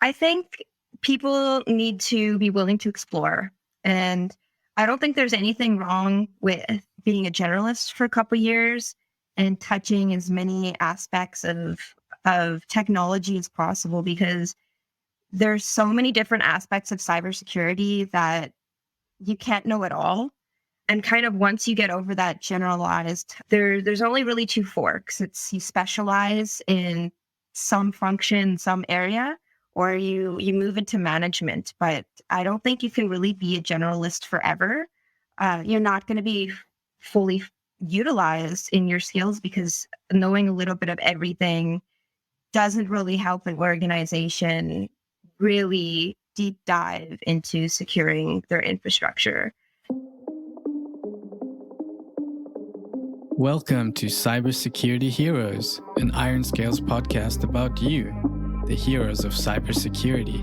I think people need to be willing to explore. And I don't think there's anything wrong with being a generalist for a couple years and touching as many aspects of technology as possible, because there's so many different aspects of cybersecurity that you can't know it all. And kind of once you get over that generalized, there's only really two forks. It's you specialize in some function, some area, or you move into management. But I don't think you can really be a generalist forever. You're not going to be fully utilized in your skills, because knowing a little bit of everything doesn't really help an organization really deep dive into securing their infrastructure. Welcome to CyberSecurity Heroes, an IRONSCALES podcast about you, the heroes of cybersecurity.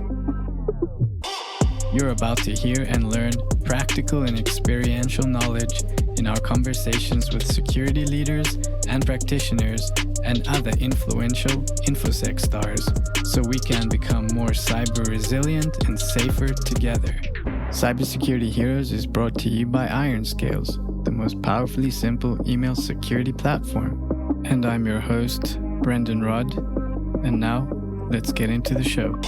You're about to hear and learn practical and experiential knowledge in our conversations with security leaders and practitioners and other influential InfoSec stars, so we can become more cyber resilient and safer together. CyberSecurity Heroes is brought to you by IRONSCALES, the most powerfully simple email security platform. And I'm your host, Brendan Rudd. And now, let's get into the show.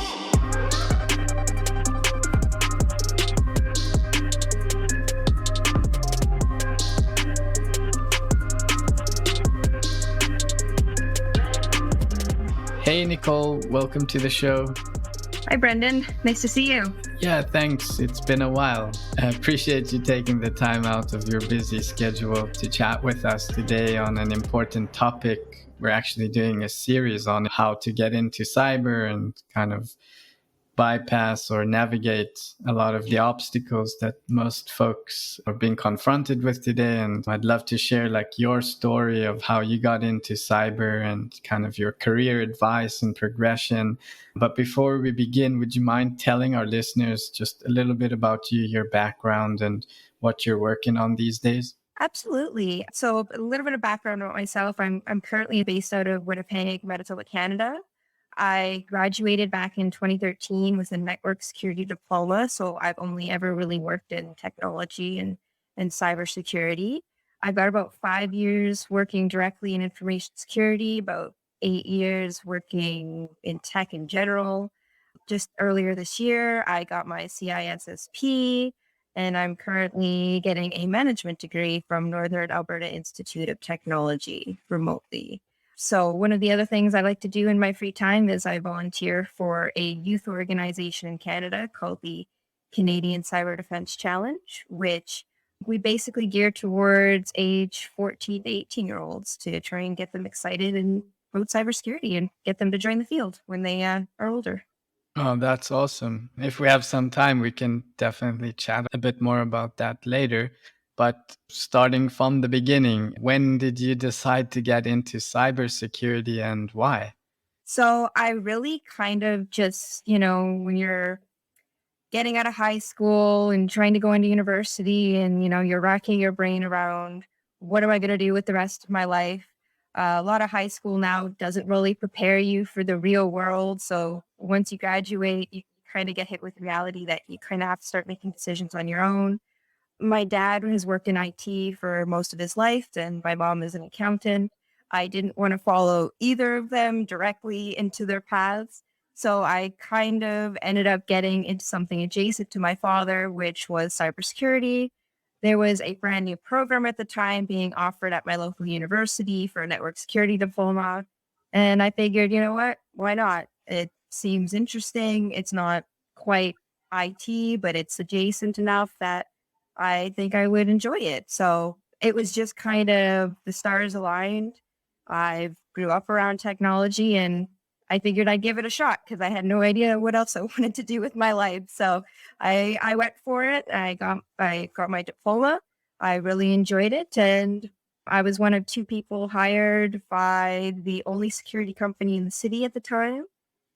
Hey, Nicole, welcome to the show. Hi, Brendan. Nice to see you. Yeah, thanks. It's been a while. I appreciate you taking the time out of your busy schedule to chat with us today on an important topic. We're actually doing a series on how to get into cyber and kind of bypass or navigate a lot of the obstacles that most folks are being confronted with today. And I'd love to share your story of how you got into cyber and kind of your career advice and progression. But before we begin, would you mind telling our listeners just a little bit about you, your background, and what you're working on these days? Absolutely. So a little bit of background about myself. I'm currently based out of Winnipeg, Manitoba, Canada. I graduated back in 2013 with a network security diploma. So I've only ever really worked in technology and cybersecurity. I've got about 5 years working directly in information security, about 8 years working in tech in general. Just earlier this year, I got my CISSP, and I'm currently getting a management degree from Northern Alberta Institute of Technology remotely. So one of the other things I like to do in my free time is I volunteer for a youth organization in Canada called the Canadian Cyber Defense Challenge, which we basically gear towards age 14 to 18-year-olds to try and get them excited about cybersecurity and get them to join the field when they are older. Oh, that's awesome. If we have some time, we can definitely chat a bit more about that later. But starting from the beginning, when did you decide to get into cybersecurity and why? So I really kind of just, when you're getting out of high school and trying to go into university and, you're racking your brain around, what am I going to do with the rest of my life? A lot of high school now doesn't really prepare you for the real world. So once you graduate, you kind of get hit with reality that you kind of have to start making decisions on your own. My dad has worked in IT for most of his life, and my mom is an accountant. I didn't want to follow either of them directly into their paths. So I kind of ended up getting into something adjacent to my father, which was cybersecurity. There was a brand new program at the time being offered at my local university for a network security diploma. And I figured, you know what? Why not? It seems interesting. It's not quite IT, but it's adjacent enough that I think I would enjoy it. So it was just kind of the stars aligned. I grew up around technology, and I figured I'd give it a shot because I had no idea what else I wanted to do with my life. So I went for it. I got my diploma. I really enjoyed it. And I was one of two people hired by the only security company in the city at the time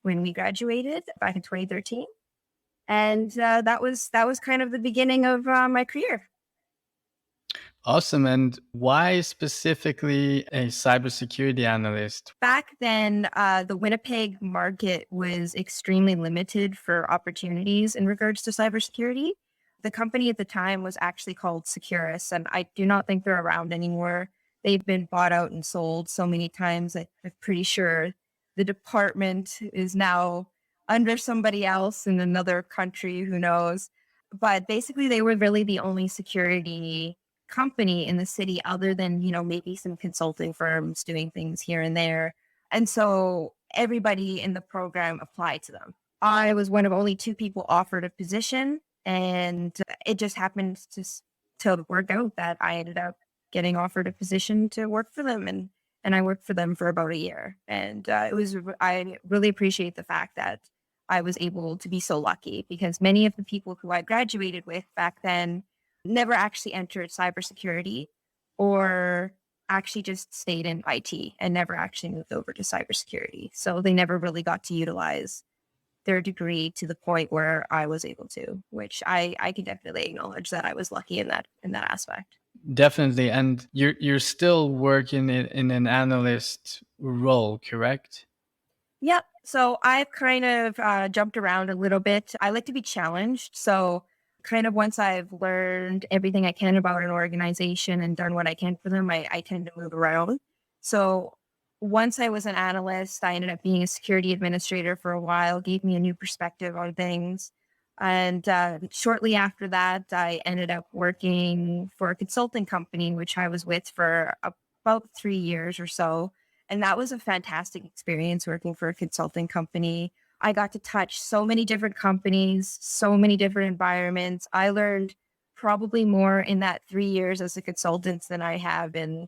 when we graduated back in 2013. And that was kind of the beginning of my career. Awesome. And why specifically a cybersecurity analyst? Back then, the Winnipeg market was extremely limited for opportunities in regards to cybersecurity. The company at the time was actually called Securus, and I do not think they're around anymore. They've been bought out and sold so many times. I'm pretty sure the department is now under somebody else in another country, who knows. But basically, they were really the only security company in the city other than, maybe some consulting firms doing things here and there. And so everybody in the program applied to them. I was one of only two people offered a position, and it just happened to work out that I ended up getting offered a position to work for them, and I worked for them for about a year. And I really appreciate the fact that I was able to be so lucky, because many of the people who I graduated with back then never actually entered cybersecurity, or actually just stayed in IT and never actually moved over to cybersecurity. So they never really got to utilize their degree to the point where I was able to, which I can definitely acknowledge that I was lucky in that aspect. Definitely. And you're still working in an analyst role, correct? Yep. So I've kind of jumped around a little bit. I like to be challenged. So, kind of once I've learned everything I can about an organization and done what I can for them, I tend to move around. So, once I was an analyst, I ended up being a security administrator for a while, gave me a new perspective on things. And shortly after that, I ended up working for a consulting company, which I was with for about 3 years or so, and that was a fantastic experience working for a consulting company. I got to touch so many different companies, so many different environments. I learned probably more in that 3 years as a consultant than I have in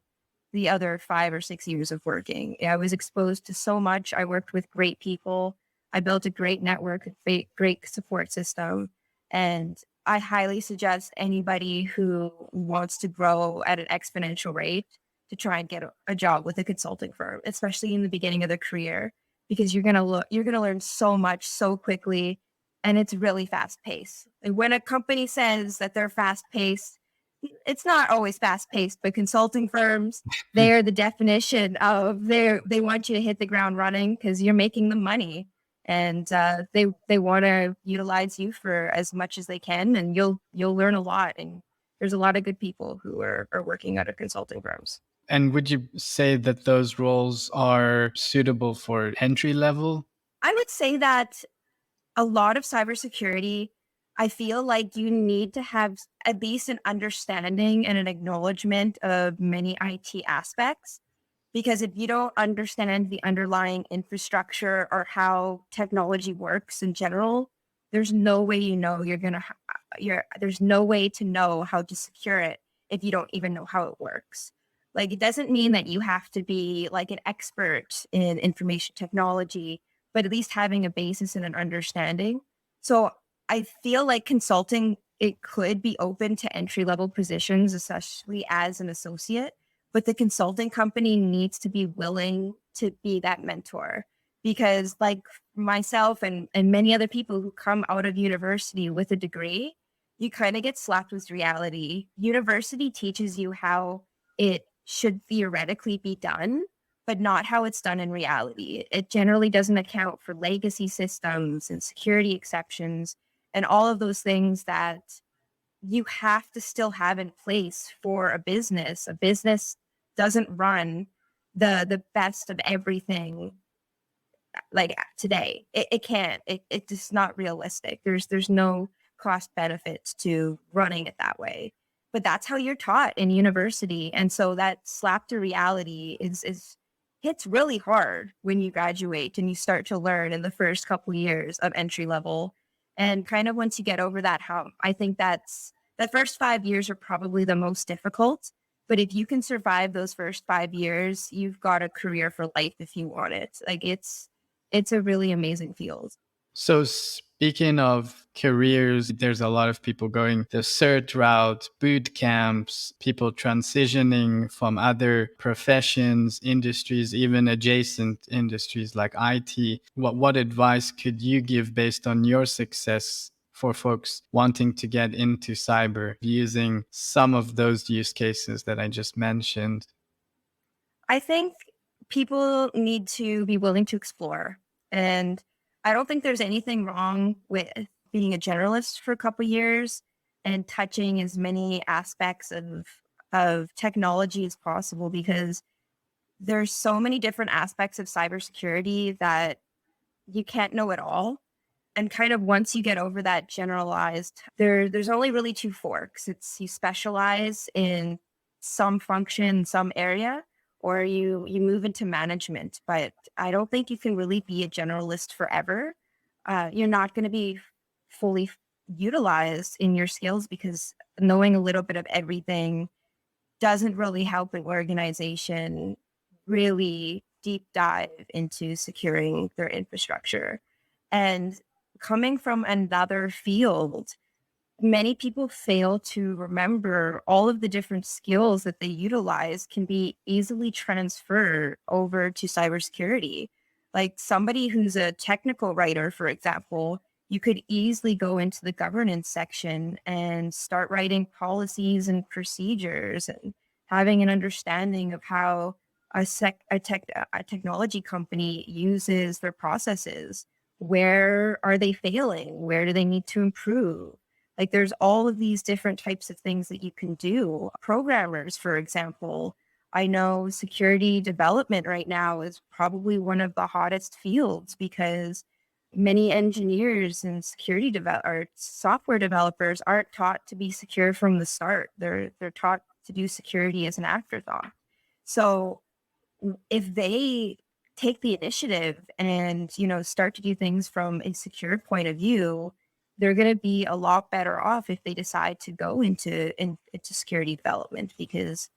the other 5 or 6 years of working. I was exposed to so much. I worked with great people. I built a great network, a great support system. And I highly suggest anybody who wants to grow at an exponential rate to try and get a job with a consulting firm, especially in the beginning of their career, because you're gonna learn so much so quickly, and it's really fast paced. Like, when a company says that they're fast paced, it's not always fast paced, but consulting firms, they're the definition of they want you to hit the ground running because you're making them money, and they want to utilize you for as much as they can, and you'll learn a lot. And there's a lot of good people who are working at consulting firms. And would you say that those roles are suitable for entry level? I would say that a lot of cybersecurity, I feel like you need to have at least an understanding and an acknowledgement of many IT aspects. Because if you don't understand the underlying infrastructure or how technology works in general, there's no way there's no way to know how to secure it if you don't even know how it works. Like, it doesn't mean that you have to be like an expert in information technology, but at least having a basis and an understanding. So I feel like consulting, it could be open to entry level positions, especially as an associate, but the consulting company needs to be willing to be that mentor, because, like, myself and many other people who come out of university with a degree, you kind of get slapped with reality. University teaches you how it should theoretically be done, but not how it's done in reality. It generally doesn't account for legacy systems and security exceptions and all of those things that you have to still have in place for a business. A business doesn't run the best of everything like today. It can't. It's just not realistic. There's no cost benefits to running it that way. But that's how you're taught in university. And so that slap to reality is hits really hard when you graduate and you start to learn in the first couple years of entry level. And kind of once you get over that hump, I think that first 5 years are probably the most difficult. But if you can survive those first 5 years, you've got a career for life if you want it. Like, it's a really amazing field. So speaking of careers, there's a lot of people going the cert route, boot camps, people transitioning from other professions, industries, even adjacent industries like IT. What advice could you give based on your success for folks wanting to get into cyber using some of those use cases that I just mentioned? I think people need to be willing to explore. And I don't think there's anything wrong with being a generalist for a couple years and touching as many aspects of technology as possible, because there's so many different aspects of cybersecurity that you can't know it all. And kind of once you get over that generalized, there's only really two forks. It's you specialize in some function, some area, or you move into management. But I don't think you can really be a generalist forever. You're not going to be fully utilized in your skills, because knowing a little bit of everything doesn't really help an organization really deep dive into securing their infrastructure. And coming from another field, many people fail to remember all of the different skills that they utilize can be easily transferred over to cybersecurity. Like somebody who's a technical writer, for example, you could easily go into the governance section and start writing policies and procedures and having an understanding of how a technology company uses their processes. Where are they failing? Where do they need to improve? Like there's all of these different types of things that you can do. Programmers, for example, I know security development right now is probably one of the hottest fields, because many engineers and or software developers aren't taught to be secure from the start. They're taught to do security as an afterthought. So if they take the initiative and start to do things from a secure point of view, they're going to be a lot better off if they decide to go into security development, because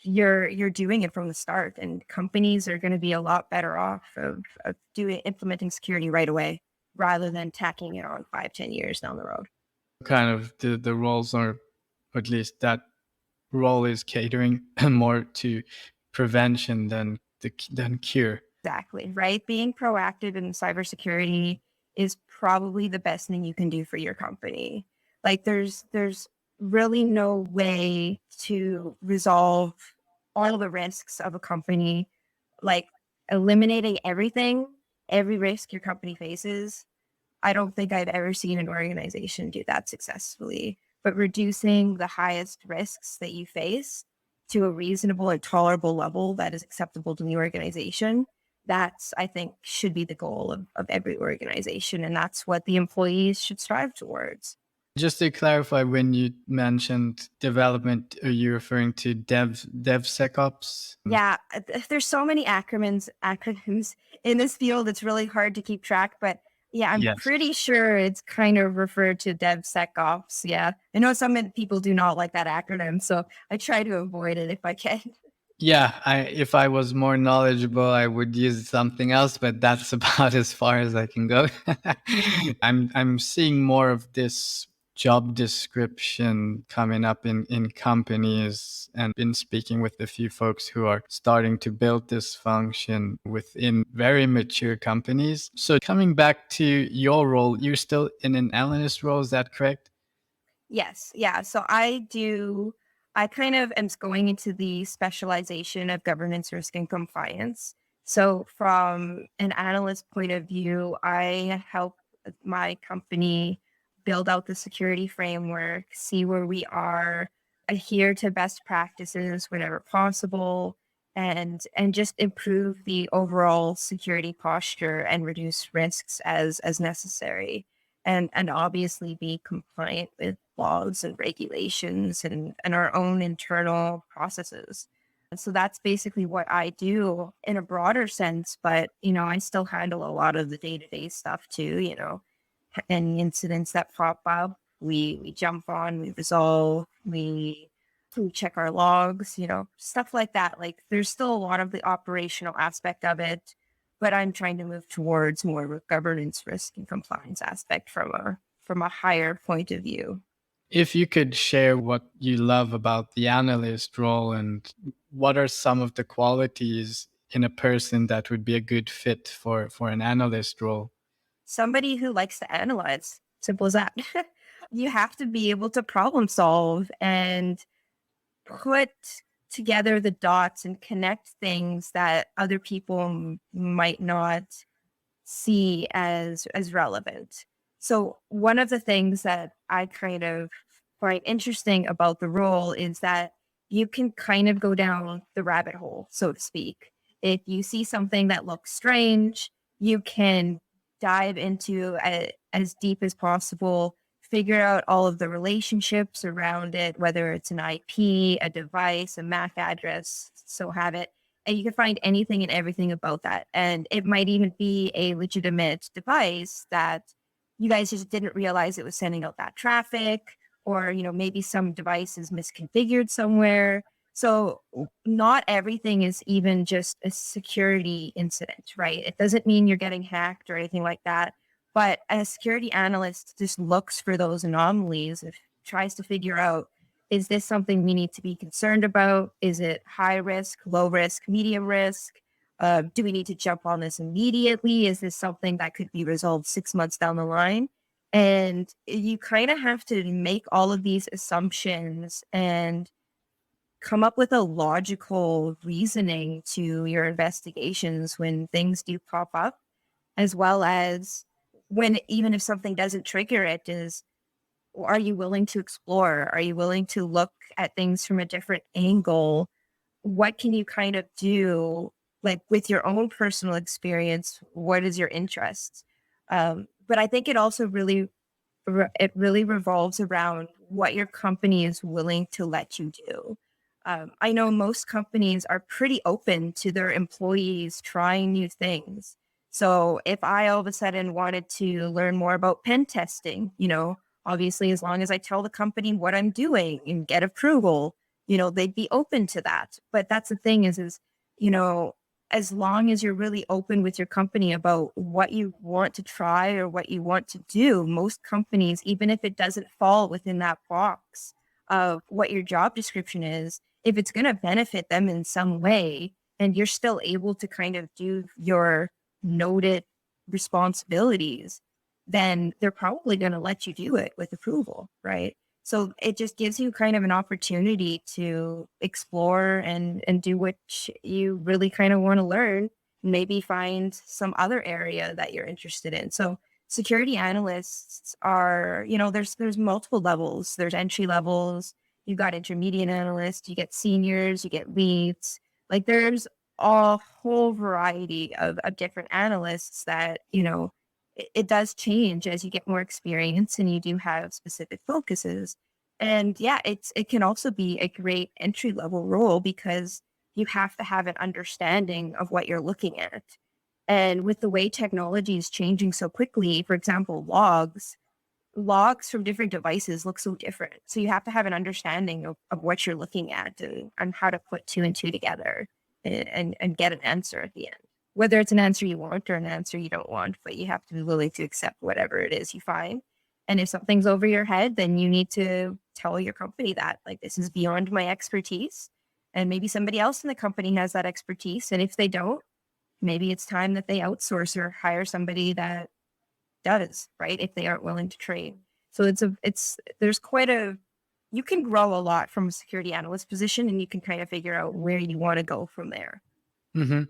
you're doing it from the start, and companies are going to be a lot better off of implementing security right away, rather than tacking it on 5-10 years down the road. Kind of the roles are, or at least that role is catering more to prevention than cure. Exactly, right? Being proactive in cybersecurity is probably the best thing you can do for your company. Like there's really no way to resolve all the risks of a company, like eliminating every risk your company faces. I don't think I've ever seen an organization do that successfully. But reducing the highest risks that you face to a reasonable and tolerable level that is acceptable to the organization, that's, I think, should be the goal of every organization. And that's what the employees should strive towards. Just to clarify, when you mentioned development, are you referring to DevSecOps? Yeah, there's so many acronyms in this field. It's really hard to keep track, but yeah, I'm Yes. pretty sure it's kind of referred to DevSecOps. Yeah, I know some people do not like that acronym, so I try to avoid it if I can. Yeah, if I was more knowledgeable, I would use something else, but that's about as far as I can go. I'm seeing more of this job description coming up in companies, and been speaking with a few folks who are starting to build this function within very mature companies. So coming back to your role, you're still in an analyst role, is that correct? Yes. Yeah. So I kind of am going into the specialization of governance, risk, and compliance. So, from an analyst point of view, I help my company build out the security framework, see where we are, adhere to best practices whenever possible, and just improve the overall security posture and reduce risks as necessary, and obviously be compliant with laws and regulations and our own internal processes. And so that's basically what I do in a broader sense, but I still handle a lot of the day-to-day stuff too, any incidents that pop up, we jump on, we resolve, we check our logs, stuff like that. Like there's still a lot of the operational aspect of it, but I'm trying to move towards more of a governance, risk, and compliance aspect from a higher point of view. If you could share what you love about the analyst role, and what are some of the qualities in a person that would be a good fit for an analyst role? Somebody who likes to analyze. Simple as that. You have to be able to problem solve and put together the dots and connect things that other people might not see as relevant. So one of the things that I kind of find interesting about the role is that you can kind of go down the rabbit hole, so to speak. If you see something that looks strange, you can dive into as deep as possible, figure out all of the relationships around it, whether it's an IP, a device, a MAC address, so have it, and you can find anything and everything about that. And it might even be a legitimate device that you guys just didn't realize it was sending out that traffic, or, maybe some device is misconfigured somewhere. So not everything is even just a security incident, right? It doesn't mean you're getting hacked or anything like that. But a security analyst just looks for those anomalies, if tries to figure out, is this something we need to be concerned about? Is it high risk, low risk, medium risk? Do we need to jump on this immediately? Is this something that could be resolved 6 months down the line? And you kind of have to make all of these assumptions and come up with a logical reasoning to your investigations when things do pop up, as well as when, even if something doesn't trigger it, is, are you willing to explore? Are you willing to look at things from a different angle? What can you kind of do, like with your own personal experience? What is your interest? But I think it also it really revolves around what your company is willing to let you do. I know most companies are pretty open to their employees trying new things. So if I all of a sudden wanted to learn more about pen testing, obviously, as long as I tell the company what I'm doing and get approval, they'd be open to that. But that's the thing is, you know, as long as you're really open with your company about what you want to try or what you want to do, most companies, even if it doesn't fall within that box of what your job description is, if it's going to benefit them in some way, and you're still able to kind of do your noted responsibilities, then they're probably going to let you do it with approval, right? So it just gives you kind of an opportunity to explore and do what you really kind of want to learn. Maybe find some other area that you're interested in. So security analysts are, there's multiple levels. There's entry levels. You've got intermediate analysts. You get seniors. You get leads. Like there's a whole variety of different analysts that it does change as you get more experience and you do have specific focuses. And yeah, it can also be a great entry level role because you have to have an understanding of what you're looking at. And with the way technology is changing so quickly, for example, logs from different devices look so different. So you have to have an understanding of what you're looking at and how to put two and two together and get an answer at the end. Whether it's an answer you want or an answer you don't want, but you have to be willing to accept whatever it is you find. And if something's over your head, then you need to tell your company that, like, this is beyond my expertise. And maybe somebody else in the company has that expertise. And if they don't, maybe it's time that they outsource or hire somebody that does, right? If they aren't willing to train. So there's you can grow a lot from a security analyst position, and you can kind of figure out where you want to go from there. Mm-hmm.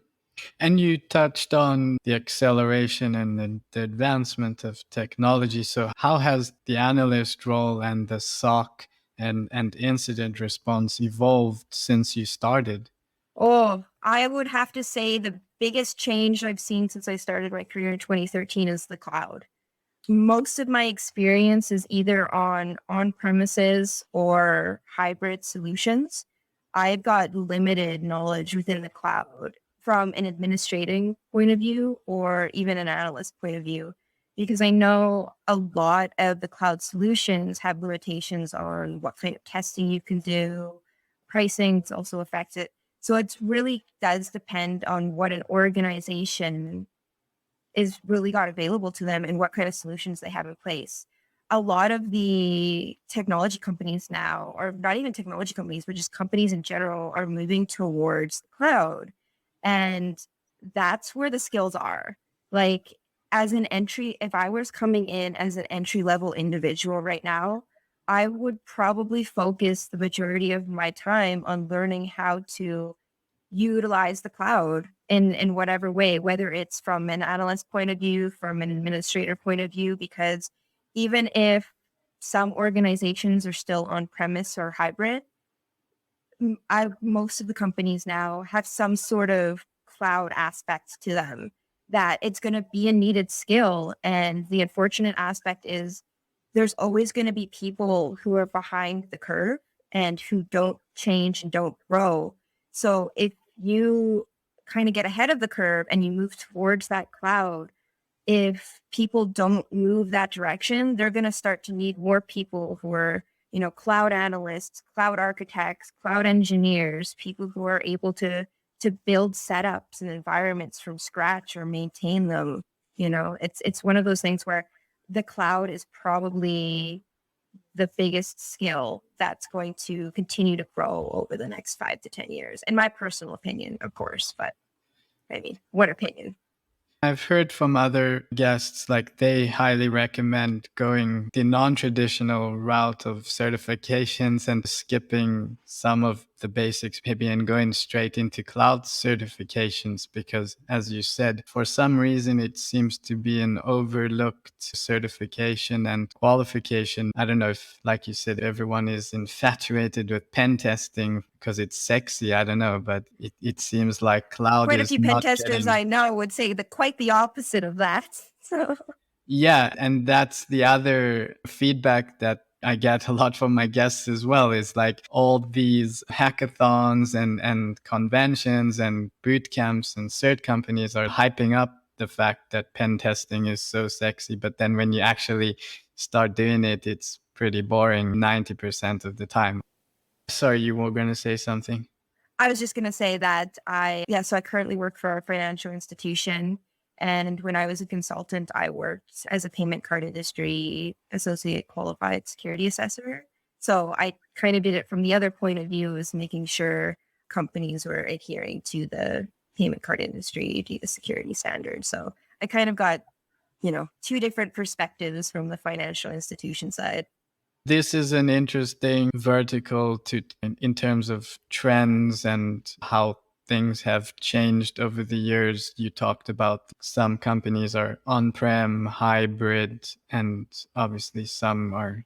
And you touched on the acceleration and the advancement of technology. So how has the analyst role and the SOC and incident response evolved since you started? Oh, I would have to say the biggest change I've seen since I started my career in 2013 is the cloud. Most of my experience is either on premises or hybrid solutions. I've got limited knowledge within the cloud from an administrating point of view or even an analyst point of view, because I know a lot of the cloud solutions have limitations on what kind of testing you can do. Pricing's also affected. So it really does depend on what an organization is really got available to them and what kind of solutions they have in place. A lot of the technology companies now, or not even technology companies, but just companies in general, are moving towards the cloud. And that's where the skills are. Like, if I was coming in as an entry level individual right now, I would probably focus the majority of my time on learning how to utilize the cloud in whatever way, whether it's from an analyst point of view, from an administrator point of view, because even if some organizations are still on premise or hybrid, most of the companies now have some sort of cloud aspect to them that it's going to be a needed skill. And the unfortunate aspect is there's always going to be people who are behind the curve and who don't change and don't grow. So if you kind of get ahead of the curve and you move towards that cloud, if people don't move that direction, they're going to start to need more people who are, cloud analysts, cloud architects, cloud engineers, people who are able to build setups and environments from scratch or maintain them. It's one of those things where the cloud is probably the biggest skill that's going to continue to grow over the next 5 to 10 years. In my personal opinion, of course, but I mean, what opinion? I've heard from other guests, like they highly recommend going the non-traditional route of certifications and skipping some of the basics maybe and going straight into cloud certifications because, as you said, for some reason it seems to be an overlooked certification and qualification. I don't know if, like you said, everyone is infatuated with pen testing because it's sexy. I don't know, but it seems like cloud Quite a is few pen not testers getting. I know would say quite the opposite of that. So Yeah, and that's the other feedback that I get a lot from my guests as well, is like all these hackathons and conventions and boot camps and cert companies are hyping up the fact that pen testing is so sexy. But then when you actually start doing it, it's pretty boring 90% of the time. Sorry, you were going to say something? I was just going to say that so I currently work for a financial institution. And when I was a consultant, I worked as a payment card industry associate qualified security assessor. So I kind of did it from the other point of view, is making sure companies were adhering to the payment card industry, to the security standards. So I kind of got, two different perspectives from the financial institution side. This is an interesting vertical in terms of trends and how things have changed over the years. You talked about some companies are on-prem, hybrid, and obviously some are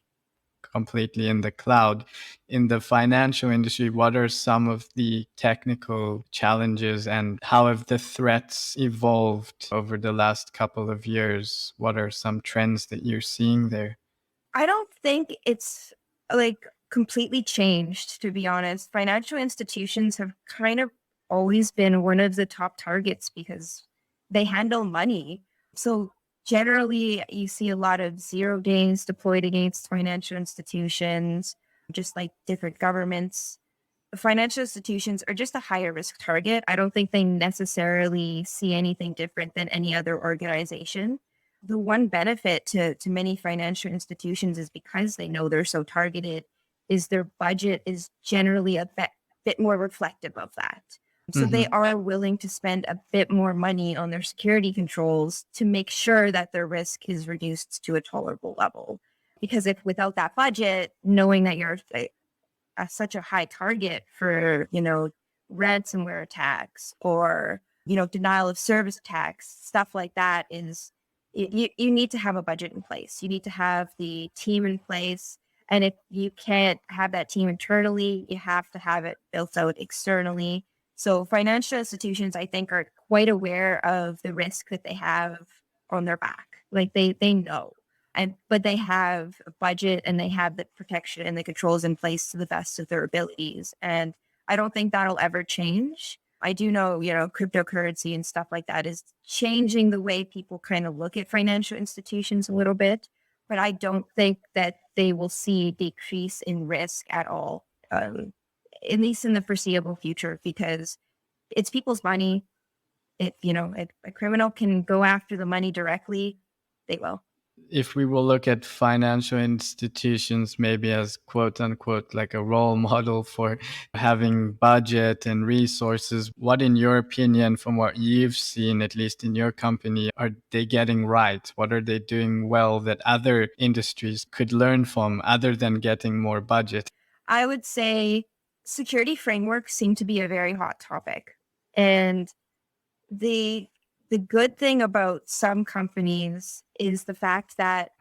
completely in the cloud. In the financial industry, what are some of the technical challenges and how have the threats evolved over the last couple of years? What are some trends that you're seeing there? I don't think it's like completely changed, to be honest. Financial institutions have kind of always been one of the top targets because they handle money. So generally, you see a lot of 0 days deployed against financial institutions, just like different governments. Financial institutions are just a higher risk target. I don't think they necessarily see anything different than any other organization. The one benefit to many financial institutions is because they know they're so targeted, is their budget is generally a bit more reflective of that. So they Mhm. are willing to spend a bit more money on their security controls to make sure that their risk is reduced to a tolerable level. Because if without that budget, knowing that you're such a high target for, ransomware attacks or, denial of service attacks, stuff like that you need to have a budget in place. You need to have the team in place. And if you can't have that team internally, you have to have it built out externally. So financial institutions, I think, are quite aware of the risk that they have on their back. Like they know. But they have a budget and they have the protection and the controls in place to the best of their abilities. And I don't think that'll ever change. I do know, cryptocurrency and stuff like that is changing the way people kind of look at financial institutions a little bit, but I don't think that they will see a decrease in risk at all, at least in the foreseeable future, because it's people's money. If a criminal can go after the money directly, they will. if we will look at financial institutions maybe as quote unquote like a role model for having budget and resources, what in your opinion, from what you've seen, at least in your company, are they getting right? What are they doing well that other industries could learn from other than getting more budget? I would say security frameworks seem to be a very hot topic. And the good thing about some companies is the fact that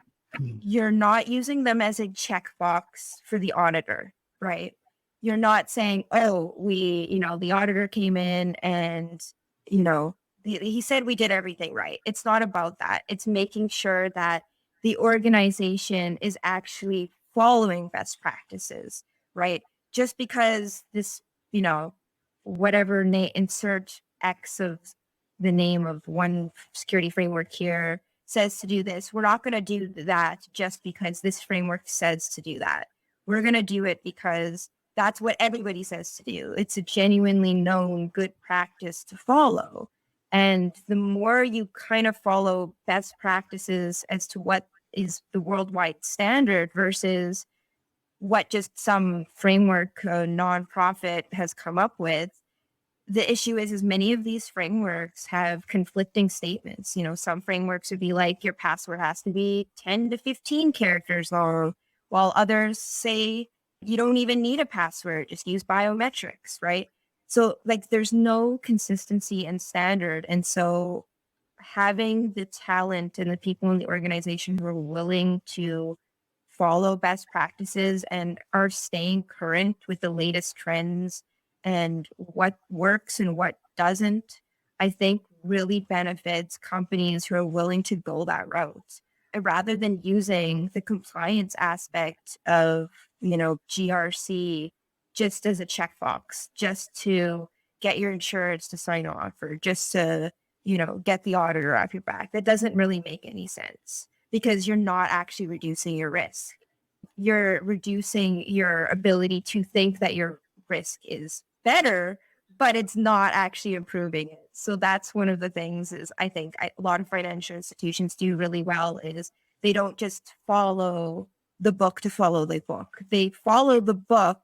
you're not using them as a checkbox for the auditor, right? You're not saying, oh, the auditor came in and, you know, he said we did everything right. It's not about that. It's making sure that the organization is actually following best practices, right? Just because this, you know, whatever insert X of the name of one security framework here says to do this, we're not going to do that just because this framework says to do that. We're going to do it because that's what everybody says to do. It's a genuinely known good practice to follow. And the more you kind of follow best practices as to what is the worldwide standard versus what just some framework nonprofit has come up with, the issue is many of these frameworks have conflicting statements. You know, some frameworks would be like your password has to be 10 to 15 characters long, while others say you don't even need a password, just use biometrics, right? So like there's no consistency and standard. And so having the talent and the people in the organization who are willing to follow best practices and are staying current with the latest trends and what works and what doesn't, I think really benefits companies who are willing to go that route. And rather than using the compliance aspect of, GRC just as a checkbox, just to get your insurance to sign off or just to, get the auditor off your back. That doesn't really make any sense because you're not actually reducing your risk. You're reducing your ability to think that your risk is better, but it's not actually improving it. So that's one of the things is I think a lot of financial institutions do really well is they don't just follow the book to follow the book. They follow the book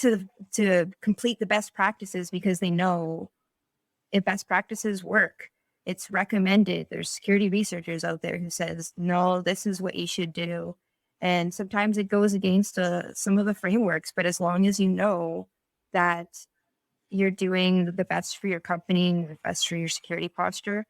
to complete the best practices because they know if best practices work, it's recommended. There's security researchers out there who says, no, this is what you should do. And sometimes it goes against some of the frameworks, but as long as you know that you're doing the best for your company and the best for your security posture,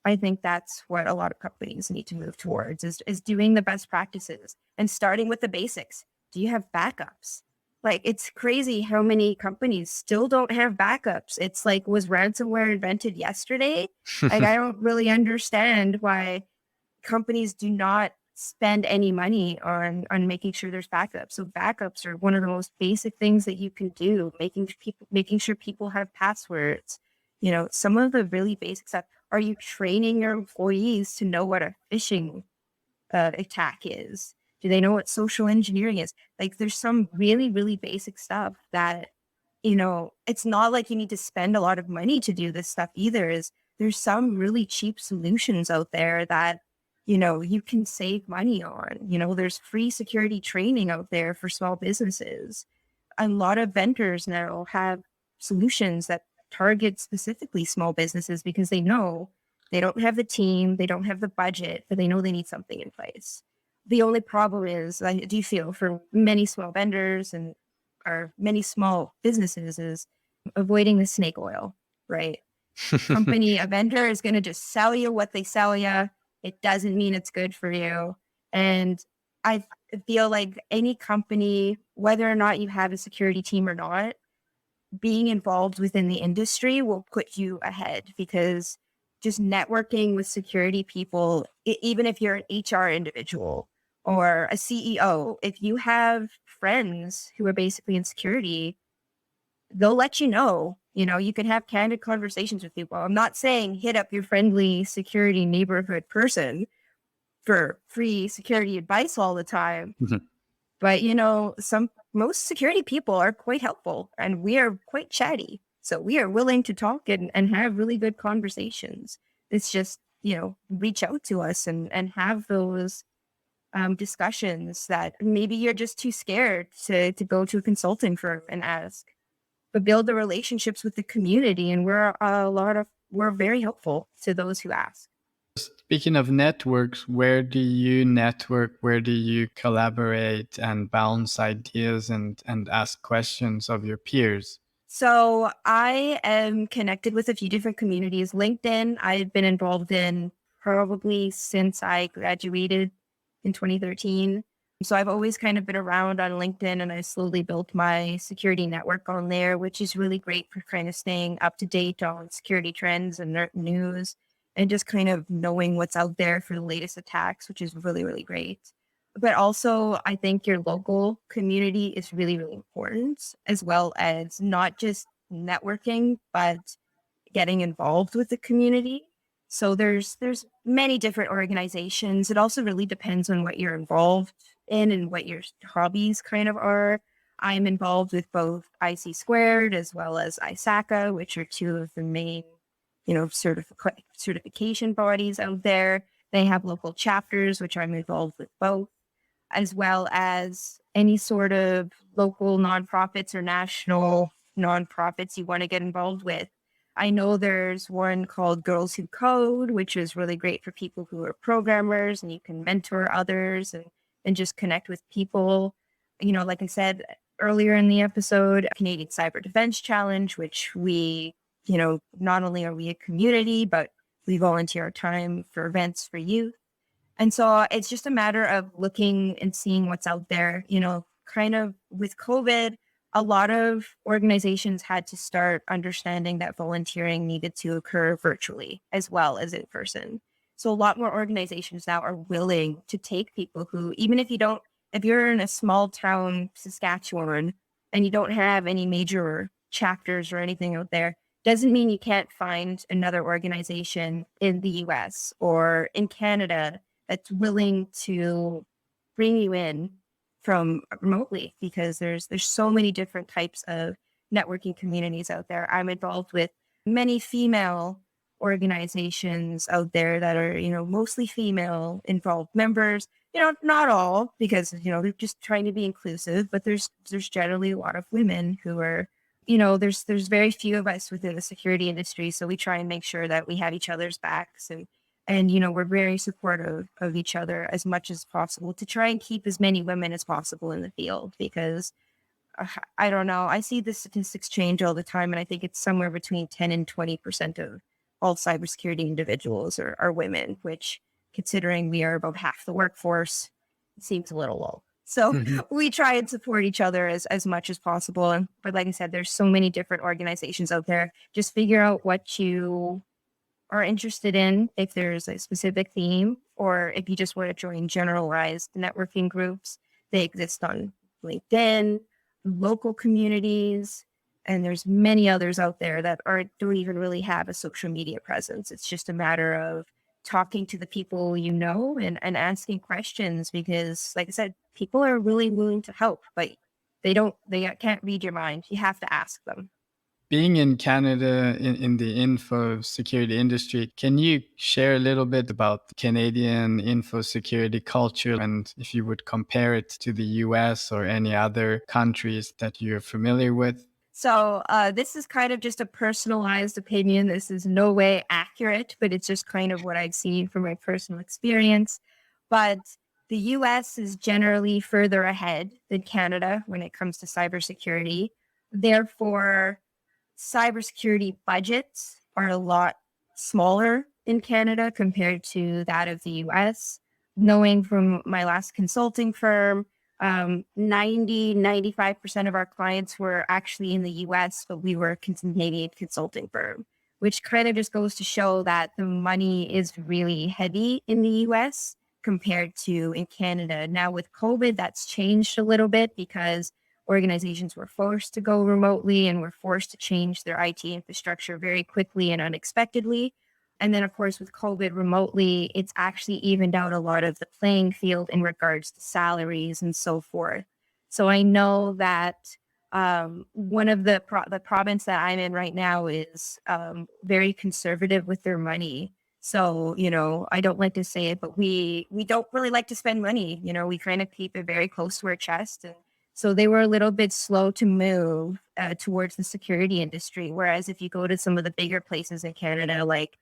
I think that's what a lot of companies need to move towards is doing the best practices and starting with the basics. Do you have backups? Like, it's crazy how many companies still don't have backups. It's like, was ransomware invented yesterday? Like, I don't really understand why companies do not spend any money on making sure there's backups. So backups are one of the most basic things that you can do, making sure people have passwords. Some of the really basic stuff. Are you training your employees to know what a phishing attack is? Do they know what social engineering is? Like, there's some really, really basic stuff that, it's not like you need to spend a lot of money to do this stuff either. There's some really cheap solutions out there that, you can save money on. There's free security training out there for small businesses. A lot of vendors now have solutions that target specifically small businesses because they know they don't have the team, they don't have the budget, but they know they need something in place. The only problem is, I do feel for many small vendors and or many small businesses is avoiding the snake oil, right? A vendor is going to just sell you what they sell you. It doesn't mean it's good for you. And I feel like any company, whether or not you have a security team or not, being involved within the industry will put you ahead because just networking with security people, even if you're an HR individual or a CEO, if you have friends who are basically in security, they'll let you know. You can have candid conversations with people. I'm not saying hit up your friendly security neighborhood person for free security advice all the time. But, most security people are quite helpful and we are quite chatty. So we are willing to talk and have really good conversations. It's just, reach out to us and have those discussions that maybe you're just too scared to go to a consulting firm and ask, but build the relationships with the community. And we're very helpful to those who ask. Speaking of networks, where do you network? Where do you collaborate and bounce ideas and ask questions of your peers? So I am connected with a few different communities. LinkedIn, I've been involved in probably since I graduated in 2013. So I've always kind of been around on LinkedIn, and I slowly built my security network on there, which is really great for kind of staying up to date on security trends and news and just kind of knowing what's out there for the latest attacks, which is really, really great. But also, I think your local community is really, really important, as well as not just networking, but getting involved with the community. So there's many different organizations. It also really depends on what you're involved in and what your hobbies kind of are. I'm involved with both IC Squared as well as ISACA, which are two of the main, certification bodies out there. They have local chapters, which I'm involved with both, as well as any sort of local nonprofits or national nonprofits you want to get involved with. I know there's one called Girls Who Code, which is really great for people who are programmers, and you can mentor others and just connect with people. Like I said earlier in the episode, Canadian Cyber Defense Challenge, which not only are we a community, but we volunteer our time for events for youth. And so it's just a matter of looking and seeing what's out there. Kind of with COVID, a lot of organizations had to start understanding that volunteering needed to occur virtually as well as in person. So a lot more organizations now are willing to take people who, even if you're in a small town, Saskatchewan, and you don't have any major chapters or anything out there, doesn't mean you can't find another organization in the US or in Canada that's willing to bring you in from remotely, because there's so many different types of networking communities out there. I'm involved with many female organizations out there that are, mostly female involved members. Not all, because, they're just trying to be inclusive, but there's generally a lot of women who are, there's very few of us within the security industry. So we try and make sure that we have each other's backs, and we're very supportive of each other as much as possible to try and keep as many women as possible in the field, because I don't know, I see the statistics change all the time, and I think it's somewhere between 10 and 20% of all cybersecurity individuals are women, which, considering we are about half the workforce, seems a little low. So we try and support each other as much as possible. But like I said, there's so many different organizations out there. Just figure out what you are interested in, if there's a specific theme, or if you just want to join generalized networking groups. They exist on LinkedIn, local communities, and there's many others out there that don't even really have a social media presence. It's just a matter of talking to the people and asking questions, because like I said, people are really willing to help, but they can't read your mind. You have to ask them. Being in Canada in the info security industry, can you share a little bit about the Canadian info security culture, and if you would compare it to the US or any other countries that you're familiar with? So this is kind of just a personalized opinion. This is no way accurate, but it's just kind of what I've seen from my personal experience. But the US is generally further ahead than Canada when it comes to cybersecurity. Therefore, cybersecurity budgets are a lot smaller in Canada compared to that of the US. Knowing from my last consulting firm, 95% of our clients were actually in the US, but we were a Canadian consulting firm, which kind of just goes to show that the money is really heavy in the US compared to in Canada. Now with COVID, that's changed a little bit, because organizations were forced to go remotely and were forced to change their IT infrastructure very quickly and unexpectedly. And then, of course, with COVID remotely, it's actually evened out a lot of the playing field in regards to salaries and so forth. So I know that one of the province that I'm in right now is very conservative with their money. So, I don't like to say it, but we don't really like to spend money. We kind of keep it very close to our chest. And so they were a little bit slow to move towards the security industry. Whereas if you go to some of the bigger places in Canada, like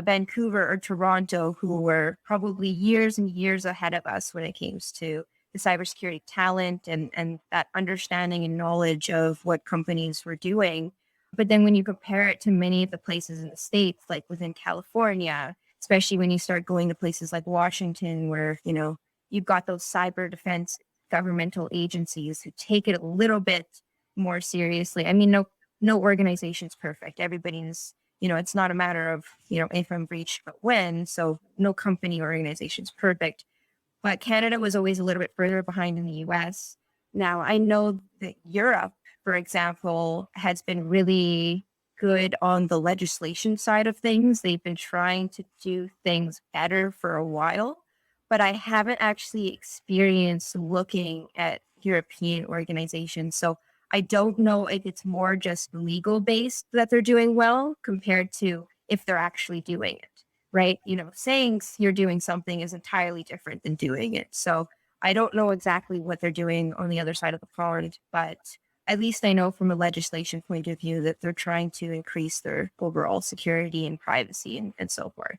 Vancouver or Toronto, who were probably years and years ahead of us when it comes to the cybersecurity talent and that understanding and knowledge of what companies were doing. But then when you compare it to many of the places in the States, like within California, especially when you start going to places like Washington, where, you've got those cyber defense governmental agencies who take it a little bit more seriously. I mean, no organization's perfect. Everybody's, it's not a matter of, if I'm breached, but when. So no company or organization's perfect. But Canada was always a little bit further behind in the US. Now, I know that Europe, for example, has been really good on the legislation side of things. They've been trying to do things better for a while, but I haven't actually experienced looking at European organizations. So I don't know if it's more just legal based that they're doing well compared to if they're actually doing it, right? Saying you're doing something is entirely different than doing it. So I don't know exactly what they're doing on the other side of the pond, but at least I know from a legislation point of view that they're trying to increase their overall security and privacy and so forth.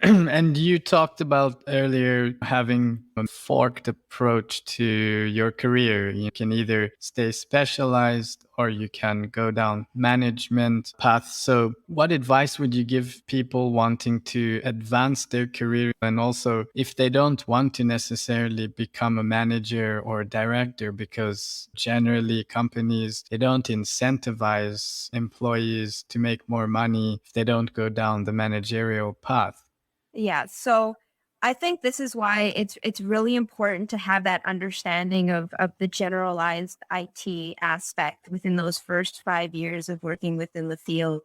And you talked about earlier having a forked approach to your career. You can either stay specialized or you can go down management path. So what advice would you give people wanting to advance their career? And also if they don't want to necessarily become a manager or a director, because generally companies, they don't incentivize employees to make more money if they don't go down the managerial path. Yeah. So I think this is why it's really important to have that understanding of the generalized IT aspect within those first 5 years of working within the field,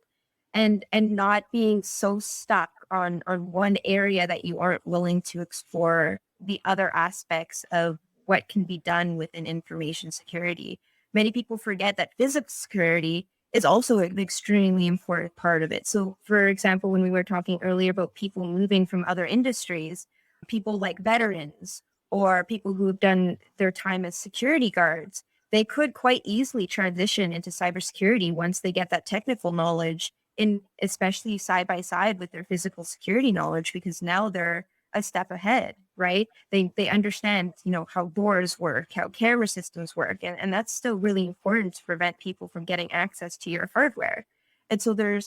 and not being so stuck on one area that you aren't willing to explore the other aspects of what can be done within information security. Many people forget that physical security is also an extremely important part of it. So, for example, when we were talking earlier about people moving from other industries, people like veterans or people who have done their time as security guards, they could quite easily transition into cybersecurity once they get that technical knowledge, in especially side by side with their physical security knowledge, because now they're a step ahead, right? They understand, how doors work, how camera systems work, and that's still really important to prevent people from getting access to your hardware. And so the,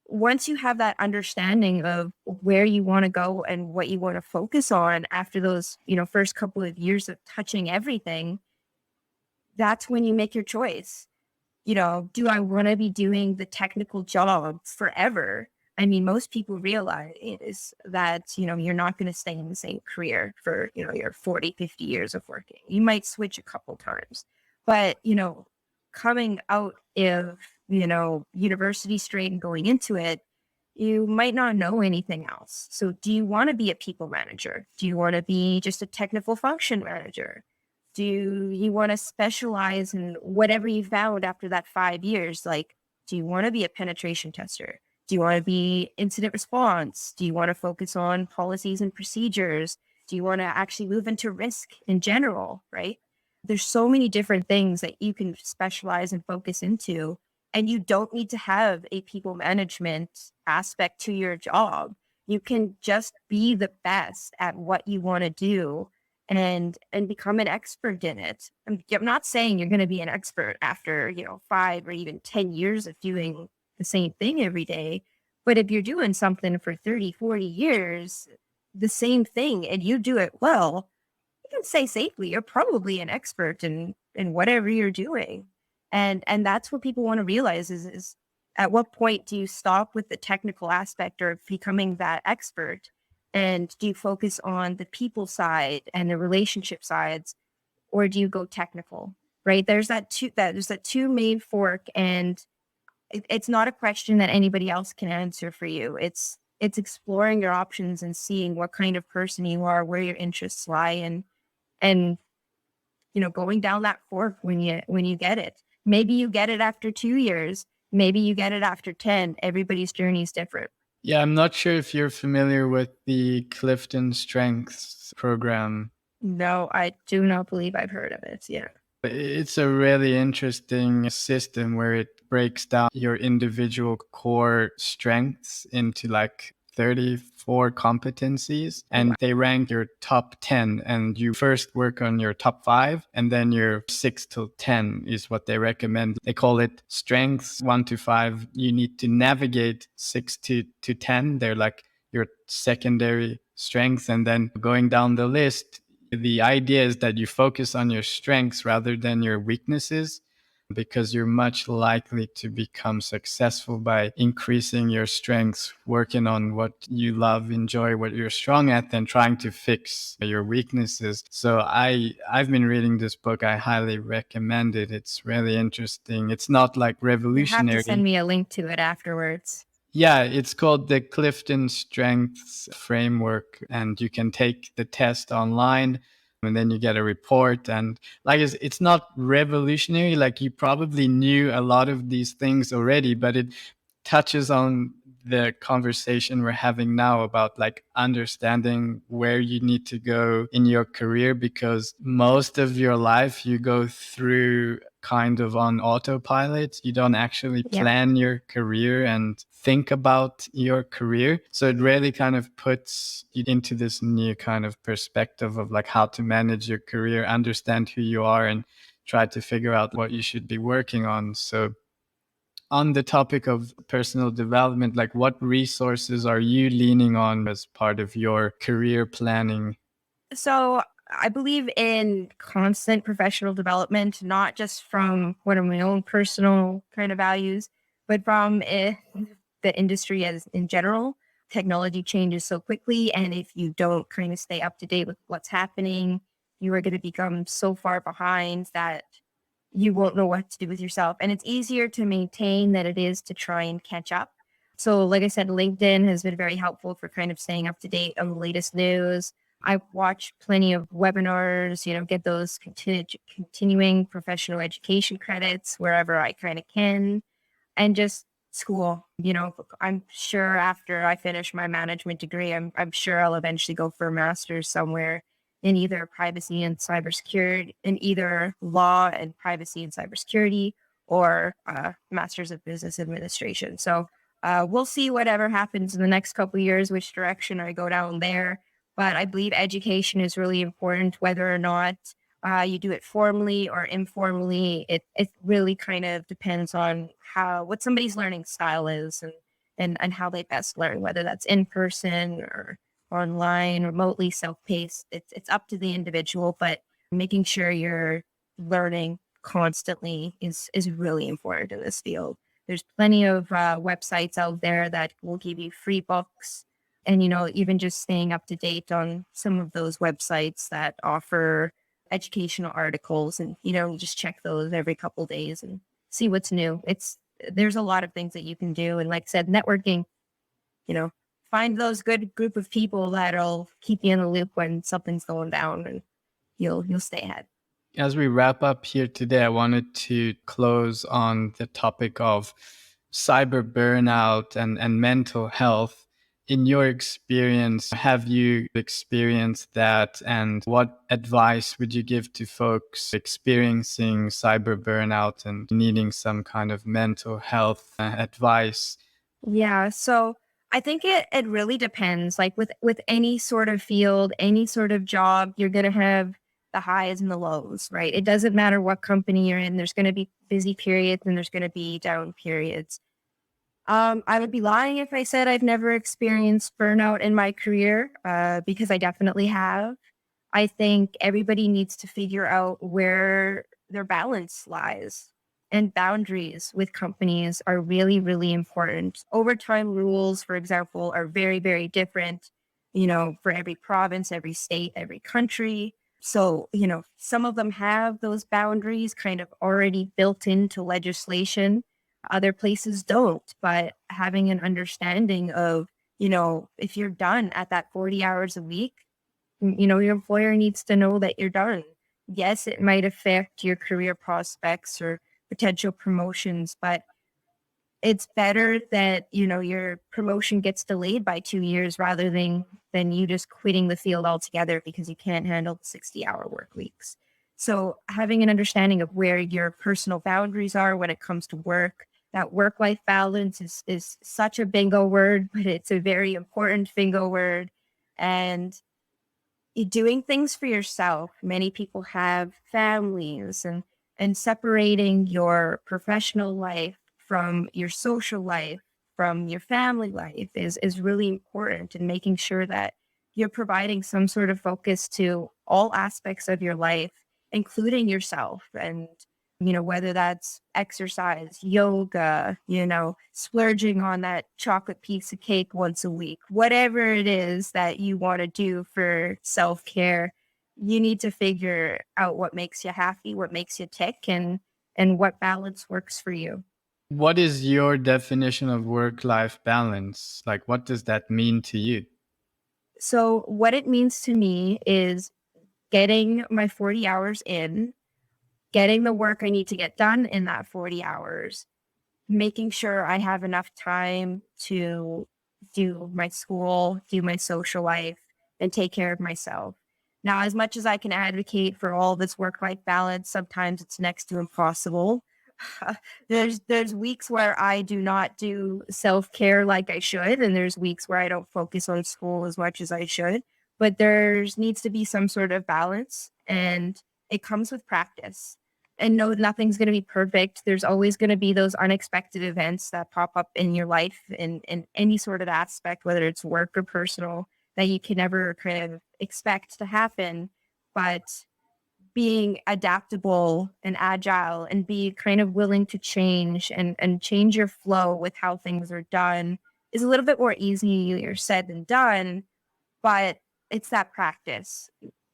once you have that understanding of where you want to go and what you want to focus on after those, first couple of years of touching everything, that's when you make your choice. Do I want to be doing the technical job forever? I mean, most people realize that, you're not going to stay in the same career for, your 40, 50 years of working. You might switch a couple times, but, coming out of, university straight and going into it, you might not know anything else. So do you want to be a people manager? Do you want to be just a technical function manager? Do you want to specialize in whatever you found after that 5 years? Like, do you want to be a penetration tester? Do you want to be incident response? Do you want to focus on policies and procedures? Do you want to actually move into risk in general? Right? There's so many different things that you can specialize and focus into. And you don't need to have a people management aspect to your job. You can just be the best at what you want to do and become an expert in it. I'm not saying you're going to be an expert after, 5 or even 10 years of doing the same thing every day. But if you're doing something for 30, 40 years, the same thing, and you do it well, you can say safely, you're probably an expert in whatever you're doing. And that's what people want to realize is at what point do you stop with the technical aspect or becoming that expert, and do you focus on the people side and the relationship sides, or do you go technical? Right? There's that two main fork, and it's not a question that anybody else can answer for you. It's exploring your options and seeing what kind of person you are, where your interests lie, and going down that fork when you get it. Maybe you get it after 2 years, maybe you get it after 10. Everybody's journey is different. Yeah, I'm not sure if you're familiar with the Clifton Strengths program. No, I do not believe I've heard of it. Yeah. It's a really interesting system where it breaks down your individual core strengths into like 34 competencies, Oh, and wow. they rank your top 10, and you first work on your top 5 and then your 6 to 10 is what they recommend. They call it strengths 1 to 5. You need to navigate 6 to 10. They're like your secondary strengths, and then going down the list, the idea is that you focus on your strengths rather than your weaknesses, because you're much likely to become successful by increasing your strengths, working on what you love, enjoy, what you're strong at, than trying to fix your weaknesses. So I've been reading this book. I highly recommend it. It's really interesting. It's not like You have to send revolutionary. me a link to it afterwards. Yeah, it's called the Clifton Strengths Framework, and you can take the test online and then you get a report. And like it's not revolutionary, like you probably knew a lot of these things already, but it touches on the conversation we're having now about like understanding where you need to go in your career, because most of your life you go through kind of on autopilot. You don't actually Yeah. plan your career and think about your career. So it really kind of puts you into this new kind of perspective of like how to manage your career, understand who you are, and try to figure out what you should be working on. So on the topic of personal development, like what resources are you leaning on as part of your career planning? So I believe in constant professional development, not just from one of my own personal kind of values, but from the industry as in general. Technology changes so quickly, and if you don't kind of stay up to date with what's happening, you are going to become so far behind that you won't know what to do with yourself. And it's easier to maintain than it is to try and catch up. So, like I said, LinkedIn has been very helpful for kind of staying up to date on the latest news. I watch plenty of webinars, get those continuing professional education credits wherever I kind of can, and just school. I'm sure after I finish my management degree, I'm sure I'll eventually go for a master's somewhere in either privacy and cybersecurity, in either law and privacy and cybersecurity, or master's of business administration. So we'll see whatever happens in the next couple of years, which direction I go down there. But I believe education is really important, whether or not you do it formally or informally. It really kind of depends on what somebody's learning style is, and how they best learn, whether that's in person or online, remotely, self-paced. It's up to the individual, but making sure you're learning constantly is really important in this field. There's plenty of websites out there that will give you free books, and even just staying up to date on some of those websites that offer educational articles, and just check those every couple days and see what's new. There's a lot of things that you can do, and like I said, networking, you know find those good group of people that'll keep you in the loop when something's going down, and you'll stay ahead. As we wrap up here today, I wanted to close on the topic of cyber burnout and mental health. In your experience, have you experienced that? And what advice would you give to folks experiencing cyber burnout and needing some kind of mental health advice? Yeah, so I think it really depends. Like with any sort of field, any sort of job, you're gonna have the highs and the lows, right? It doesn't matter what company you're in. There's gonna be busy periods and there's gonna be down periods. I would be lying if I said I've never experienced burnout in my career, because I definitely have. I think everybody needs to figure out where their balance lies, and boundaries with companies are really, really important. Overtime rules, for example, are very, very different, for every province, every state, every country. So, some of them have those boundaries kind of already built into legislation. Other places don't, but having an understanding of, if you're done at that 40 hours a week, your employer needs to know that you're done. Yes, it might affect your career prospects or potential promotions, but it's better that, your promotion gets delayed by 2 years rather than you just quitting the field altogether because you can't handle the 60-hour work weeks. So having an understanding of where your personal boundaries are when it comes to work, that work-life balance is such a bingo word, but it's a very important bingo word. And doing things for yourself. Many people have families, and separating your professional life from your social life, from your family life is really important, and making sure that you're providing some sort of focus to all aspects of your life, including yourself. And whether that's exercise, yoga, splurging on that chocolate piece of cake once a week, whatever it is that you want to do for self care, you need to figure out what makes you happy, what makes you tick, and what balance works for you. What is your definition of work-life balance? Like, what does that mean to you? So, what it means to me is getting my 40 hours in, getting the work I need to get done in that 40 hours, making sure I have enough time to do my school, do my social life, and take care of myself. Now, as much as I can advocate for all this work-life balance, sometimes it's next to impossible. There's weeks where I do not do self-care like I should, and there's weeks where I don't focus on school as much as I should. But there's needs to be some sort of balance, and it comes with practice. And no, nothing's going to be perfect. There's always going to be those unexpected events that pop up in your life in any sort of aspect, whether it's work or personal, that you can never kind of expect to happen. But being adaptable and agile and be kind of willing to change and change your flow with how things are done is a little bit more easier said than done, but it's that practice.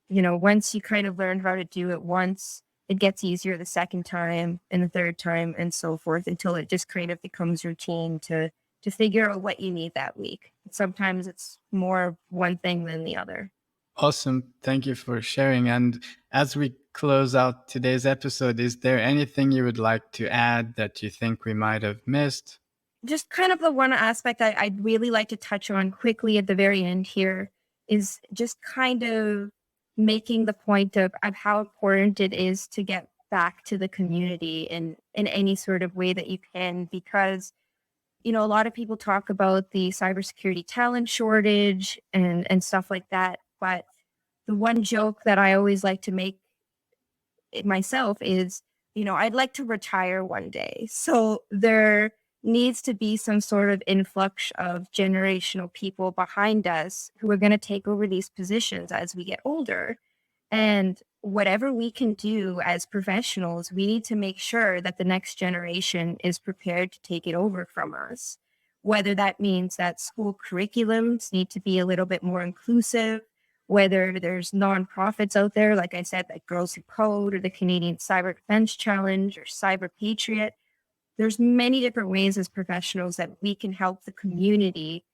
Once you kind of learn how to do it once, it gets easier the second time and the third time and so forth until it just kind of becomes routine to figure out what you need that week. Sometimes it's more one thing than the other. Awesome. Thank you for sharing. And as we close out today's episode, is there anything you would like to add that you think we might have missed? Just kind of the one aspect I'd really like to touch on quickly at the very end here is just kind of making the point of how important it is to get back to the community in any sort of way that you can, because a lot of people talk about the cybersecurity talent shortage and stuff like that. But the one joke that I always like to make it myself is, I'd like to retire one day. So there needs to be some sort of influx of generational people behind us who are going to take over these positions as we get older. And whatever we can do as professionals, we need to make sure that the next generation is prepared to take it over from us. Whether that means that school curriculums need to be a little bit more inclusive, whether there's nonprofits out there, like I said, like Girls Who Code or the Canadian Cyber Defense Challenge or Cyber Patriot. There's many different ways as professionals that we can help the community,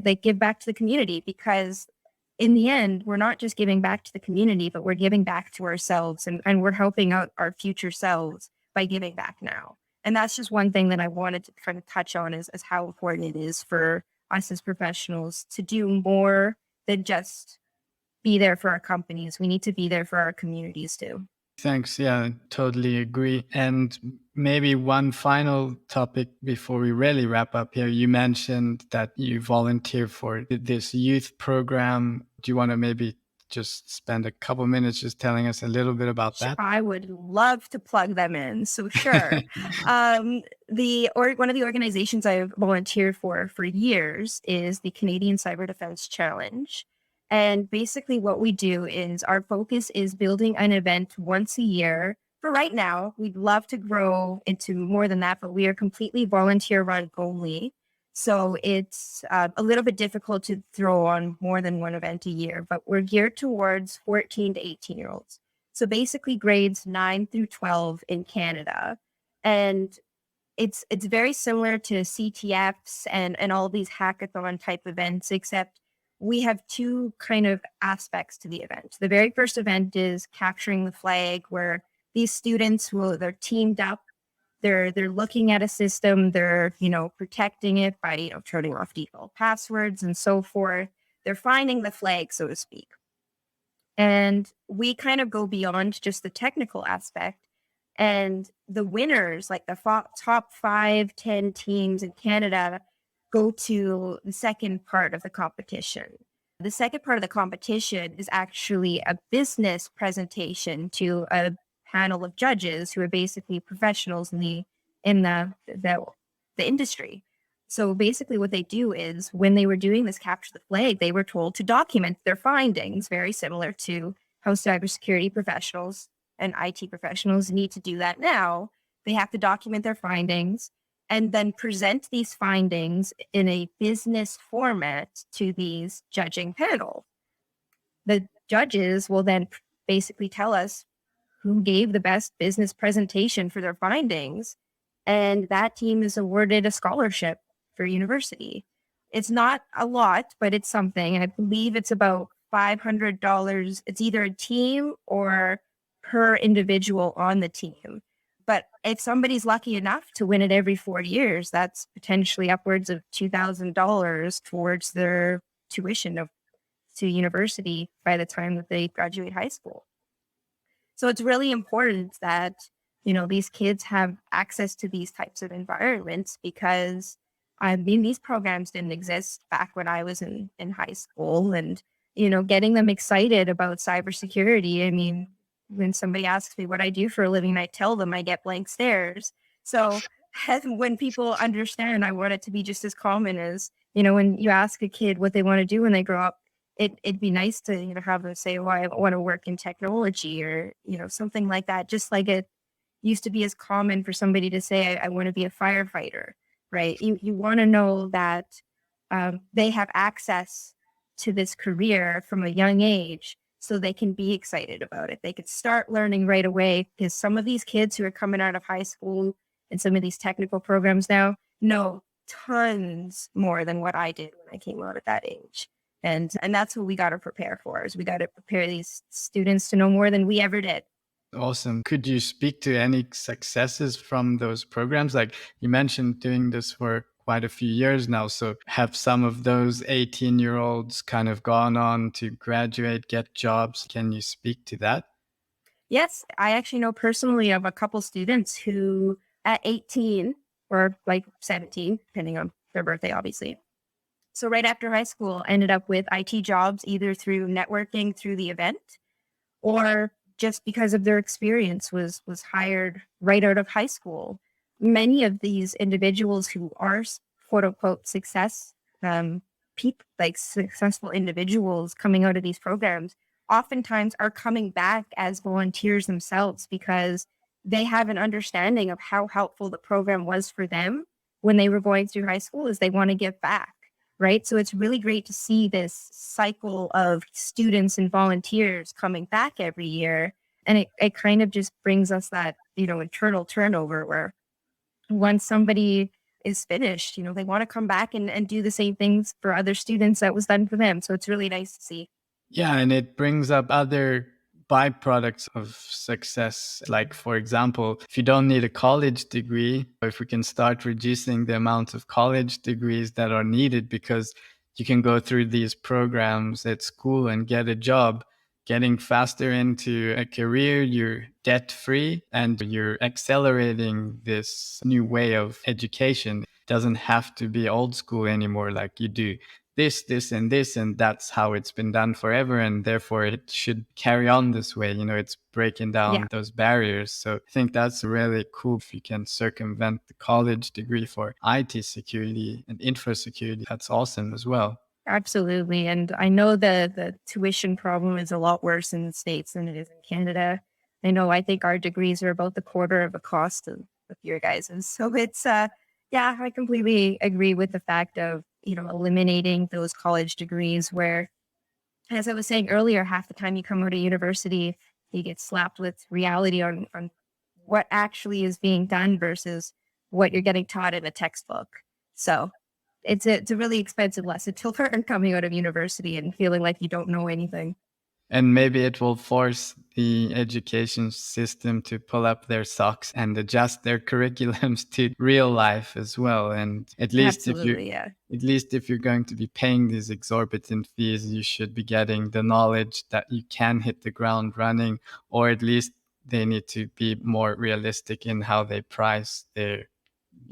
like give back to the community, because in the end, we're not just giving back to the community, but we're giving back to ourselves, and we're helping out our future selves by giving back now. And that's just one thing that I wanted to kind of touch on is how important it is for us as professionals to do more than just be there for our companies. We need to be there for our communities too. Thanks. Yeah, totally agree. And maybe one final topic before we really wrap up here. You mentioned that you volunteer for this youth program. Do you want to maybe just spend a couple minutes just telling us a little bit about that? I would love to plug them in. So sure. One of the organizations I've volunteered for years is the Canadian Cyber Defense Challenge. And basically what we do is our focus is building an event once a year. For right now, we'd love to grow into more than that, but we are completely volunteer run only. So it's a little bit difficult to throw on more than one event a year, but we're geared towards 14 to 18-year-olds. So basically grades 9 through 12 in Canada. And it's very similar to CTFs and all these hackathon type events, except we have two kind of aspects to the event. The very first event is capturing the flag, where they're teamed up They're looking at a system, they're, protecting it by, turning off default passwords and so forth. They're finding the flag, so to speak. And we kind of go beyond just the technical aspect. And the winners, like the top 5, 10 teams in Canada, go to the second part of the competition. The second part of the competition is actually a business presentation to a panel of judges who are basically professionals in the industry. So basically, what they do is when they were doing this capture the flag, they were told to document their findings, very similar to how cybersecurity professionals and IT professionals need to do that now. They have to document their findings and then present these findings in a business format to these judging panel. The judges will then basically tell us who gave the best business presentation for their findings, and that team is awarded a scholarship for university. It's not a lot, but it's something. I believe it's about $500. It's either a team or per individual on the team. But if somebody's lucky enough to win it every 4 years, that's potentially upwards of $2,000 towards their tuition to university by the time that they graduate high school. So it's really important that, these kids have access to these types of environments because I mean, these programs didn't exist back when I was in high school. And, getting them excited about cybersecurity. I mean, when somebody asks me what I do for a living, I tell them I get blank stares. So when people understand, I want it to be just as common as, when you ask a kid what they want to do when they grow up, it'd be nice to, have them say, well, I want to work in technology or, something like that. Just like it used to be as common for somebody to say, I want to be a firefighter, right? You want to know that they have access to this career from a young age so they can be excited about it. They could start learning right away because some of these kids who are coming out of high school and some of these technical programs now know tons more than what I did when I came out at that age. And that's what we got to prepare for is we got to prepare these students to know more than we ever did. Awesome. Could you speak to any successes from those programs? Like you mentioned doing this for quite a few years now. So have some of those 18-year-olds kind of gone on to graduate, get jobs? Can you speak to that? Yes, I actually know personally of a couple students who at 18 or like 17, depending on their birthday, obviously. So right after high school, ended up with IT jobs, either through networking through the event or just because of their experience was hired right out of high school. Many of these individuals who are quote unquote successful individuals coming out of these programs oftentimes are coming back as volunteers themselves because they have an understanding of how helpful the program was for them when they were going through high school as they want to give back. Right. So it's really great to see this cycle of students and volunteers coming back every year. And it kind of just brings us that, internal turnover where once somebody is finished, they want to come back and do the same things for other students that was done for them. So it's really nice to see. Yeah, and it brings up other byproducts of success. Like, for example, if you don't need a college degree, or if we can start reducing the amount of college degrees that are needed because you can go through these programs at school and get a job, getting faster into a career, you're debt free and you're accelerating this new way of education. It doesn't have to be old school anymore like you do this, and this, and that's how it's been done forever. And therefore it should carry on this way. It's breaking down Yeah. those barriers. So I think that's really cool if you can circumvent the college degree for IT security and infra security. That's awesome as well. Absolutely. And I know the tuition problem is a lot worse in the States than it is in Canada. I think our degrees are about the quarter of the cost of your guys's. So it's yeah, I completely agree with the fact of, eliminating those college degrees where, as I was saying earlier, half the time you come out of university, you get slapped with reality on what actually is being done versus what you're getting taught in a textbook. So it's a really expensive lesson to learn coming out of university and feeling like you don't know anything. And maybe it will force the education system to pull up their socks and adjust their curriculums to real life as well. And Absolutely, yeah. at least if you're going to be paying these exorbitant fees, you should be getting the knowledge that you can hit the ground running, or at least they need to be more realistic in how they price their,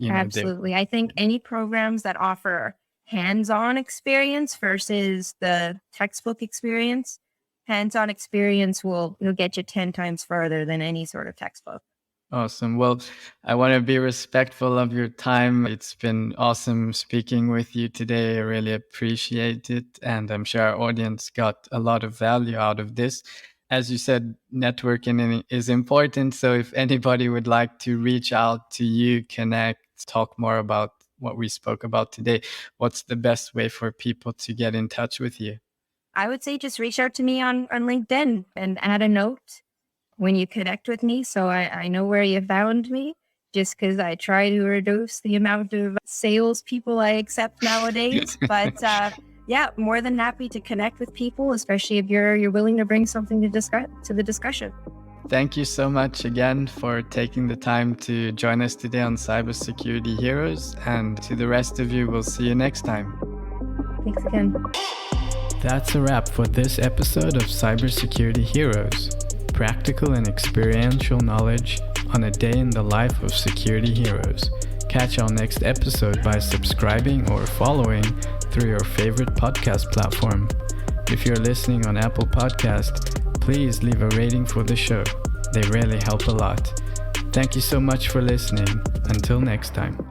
Absolutely. I think any programs that offer hands-on experience versus the textbook experience, hands-on experience will get you 10 times further than any sort of textbook. Awesome. Well, I want to be respectful of your time. It's been awesome speaking with you today. I really appreciate it. And I'm sure our audience got a lot of value out of this. As you said, networking is important. So if anybody would like to reach out to you, connect, talk more about what we spoke about today, what's the best way for people to get in touch with you? I would say just reach out to me on LinkedIn and add a note when you connect with me, so I know where you found me, just because I try to reduce the amount of salespeople I accept nowadays. But yeah, more than happy to connect with people, especially if you're willing to bring something to discuss to the discussion. Thank you so much again for taking the time to join us today on Cybersecurity Heroes. And to the rest of you, we'll see you next time. Thanks again. That's a wrap for this episode of Cybersecurity Heroes. Practical and experiential knowledge on a day in the life of security heroes. Catch our next episode by subscribing or following through your favorite podcast platform. If you're listening on Apple Podcast, please leave a rating for the show. They really help a lot. Thank you so much for listening. Until next time.